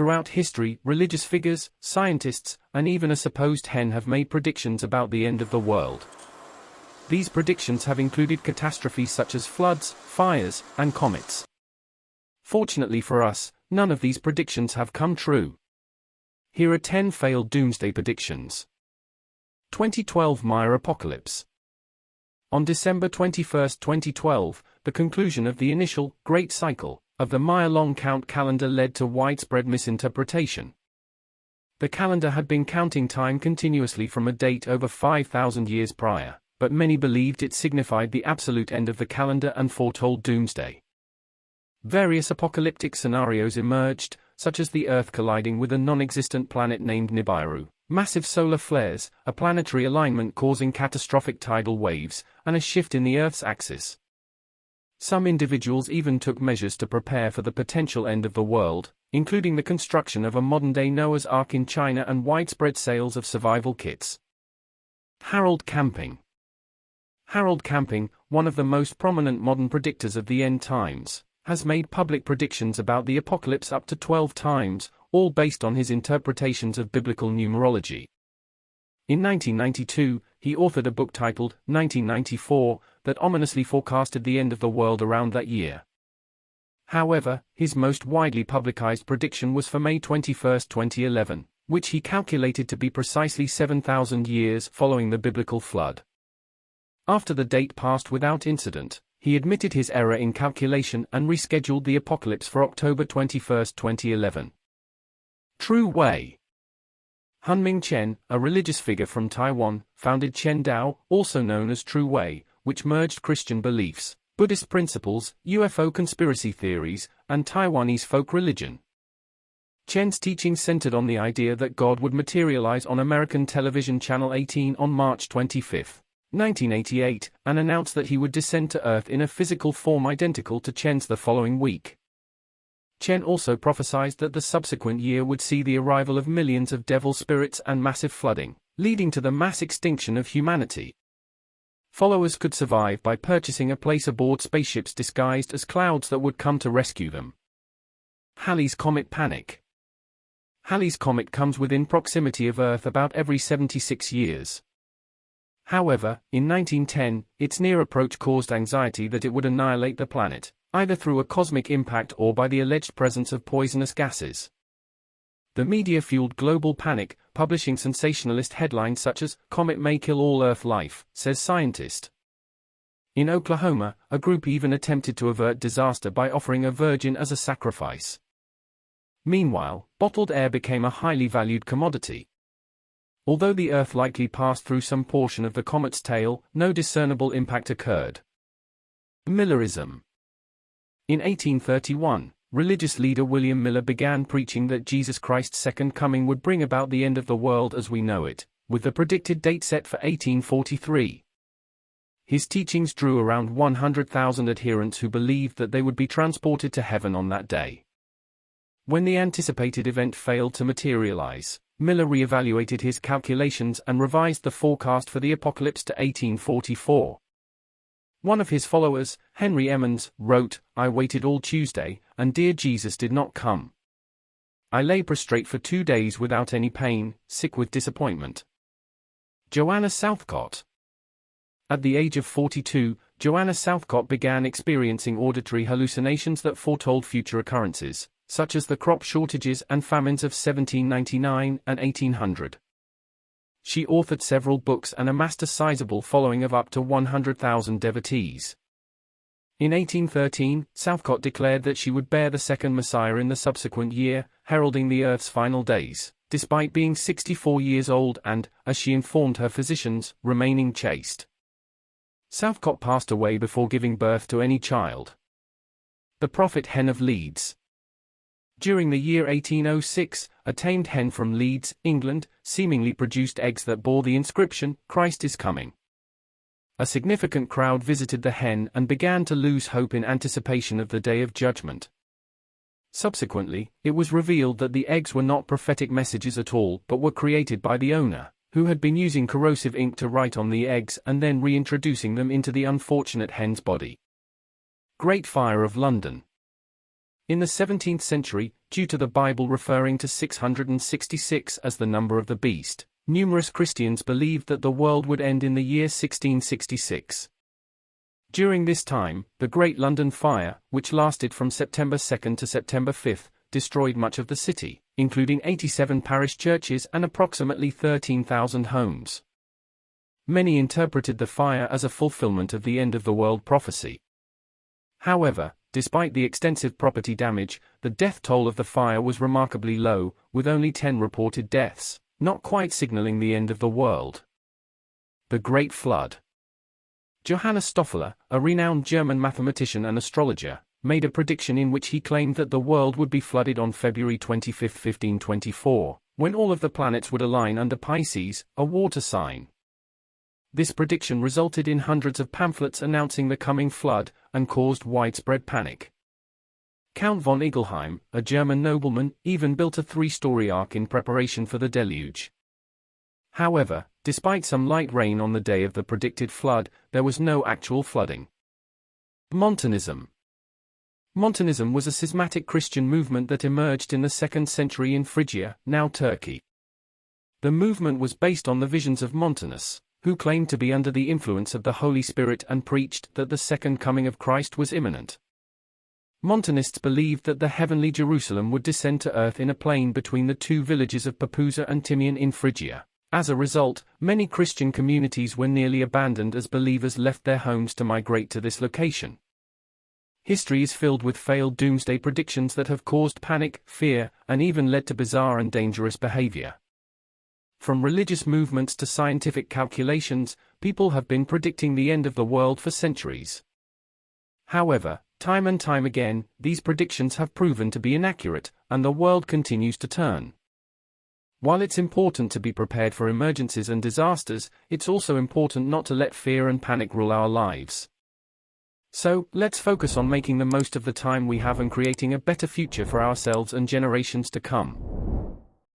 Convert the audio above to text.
Throughout history, religious figures, scientists, and even a supposed hen have made predictions about the end of the world. These predictions have included catastrophes such as floods, fires, and comets. Fortunately for us, none of these predictions have come true. Here are 10 failed doomsday predictions. 2012 Maya apocalypse. On December 21, 2012, the conclusion of the initial Great Cycle of the Maya long count calendar led to widespread misinterpretation. The calendar had been counting time continuously from a date over 5,000 years prior, but many believed it signified the absolute end of the calendar and foretold doomsday. Various apocalyptic scenarios emerged, such as the Earth colliding with a non-existent planet named Nibiru, massive solar flares, a planetary alignment causing catastrophic tidal waves, and a shift in the Earth's axis. Some individuals even took measures to prepare for the potential end of the world, including the construction of a modern-day Noah's Ark in China and widespread sales of survival kits. Harold Camping. Harold Camping, one of the most prominent modern predictors of the end times, has made public predictions about the apocalypse up to 12 times, all based on his interpretations of biblical numerology. In 1992, he authored a book titled 1994 that ominously forecasted the end of the world around that year. However, his most widely publicized prediction was for May 21, 2011, which he calculated to be precisely 7,000 years following the biblical flood. After the date passed without incident, he admitted his error in calculation and rescheduled the apocalypse for October 21, 2011. True Way. Hunming Chen, a religious figure from Taiwan, founded Chen Dao, also known as True Way, which merged Christian beliefs, Buddhist principles, UFO conspiracy theories, and Taiwanese folk religion. Chen's teachings centered on the idea that God would materialize on American television Channel 18 on March 25, 1988, and announced that he would descend to Earth in a physical form identical to Chen's the following week. Chen also prophesied that the subsequent year would see the arrival of millions of devil spirits and massive flooding, leading to the mass extinction of humanity. Followers could survive by purchasing a place aboard spaceships disguised as clouds that would come to rescue them. Halley's Comet Panic. Halley's Comet comes within proximity of Earth about every 76 years. However, in 1910, its near approach caused anxiety that it would annihilate the planet, either through a cosmic impact or by the alleged presence of poisonous gases. The media fueled global panic, publishing sensationalist headlines such as, "Comet may kill all Earth life," says scientist. In Oklahoma, a group even attempted to avert disaster by offering a virgin as a sacrifice. Meanwhile, bottled air became a highly valued commodity. Although the Earth likely passed through some portion of the comet's tail, no discernible impact occurred. Millerism. In 1831, religious leader William Miller began preaching that Jesus Christ's second coming would bring about the end of the world as we know it, with the predicted date set for 1843. His teachings drew around 100,000 adherents who believed that they would be transported to heaven on that day. When the anticipated event failed to materialize, Miller re-evaluated his calculations and revised the forecast for the apocalypse to 1844. One of his followers, Henry Emmons, wrote, "I waited all Tuesday, and dear Jesus did not come. I lay prostrate for 2 days without any pain, sick with disappointment." Joanna Southcott. At the age of 42, Joanna Southcott began experiencing auditory hallucinations that foretold future occurrences, such as the crop shortages and famines of 1799 and 1800. She authored several books and amassed a sizable following of up to 100,000 devotees. In 1813, Southcott declared that she would bear the second Messiah in the subsequent year, heralding the Earth's final days, despite being 64 years old and, as she informed her physicians, remaining chaste. Southcott passed away before giving birth to any child. The Prophet Hen of Leeds. During the year 1806, a tamed hen from Leeds, England, seemingly produced eggs that bore the inscription, "Christ is coming." A significant crowd visited the hen and began to lose hope in anticipation of the Day of Judgment. Subsequently, it was revealed that the eggs were not prophetic messages at all but were created by the owner, who had been using corrosive ink to write on the eggs and then reintroducing them into the unfortunate hen's body. Great Fire of London. In the 17th century, due to the Bible referring to 666 as the number of the beast, numerous Christians believed that the world would end in the year 1666. During this time, the Great London Fire, which lasted from September 2 to September 5, destroyed much of the city, including 87 parish churches and approximately 13,000 homes. Many interpreted the fire as a fulfillment of the end of the world prophecy. However, despite the extensive property damage, the death toll of the fire was remarkably low, with only 10 reported deaths, not quite signaling the end of the world. The Great Flood. Johanna Southcott, a renowned German mathematician and astrologer, made a prediction in which he claimed that the world would be flooded on February 25, 1524, when all of the planets would align under Pisces, a water sign. This prediction resulted in hundreds of pamphlets announcing the coming flood, and caused widespread panic. Count von Igelheim, a German nobleman, even built a 3-story ark in preparation for the deluge. However, despite some light rain on the day of the predicted flood, there was no actual flooding. Montanism. Montanism was a schismatic Christian movement that emerged in the 2nd century in Phrygia, now Turkey. The movement was based on the visions of Montanus, who claimed to be under the influence of the Holy Spirit and preached that the second coming of Christ was imminent. Montanists believed that the heavenly Jerusalem would descend to earth in a plain between the two villages of Papusa and Timian in Phrygia. As a result, many Christian communities were nearly abandoned as believers left their homes to migrate to this location. History is filled with failed doomsday predictions that have caused panic, fear, and even led to bizarre and dangerous behavior. From religious movements to scientific calculations, people have been predicting the end of the world for centuries. However, time and time again, these predictions have proven to be inaccurate, and the world continues to turn. While it's important to be prepared for emergencies and disasters, it's also important not to let fear and panic rule our lives. So, let's focus on making the most of the time we have and creating a better future for ourselves and generations to come.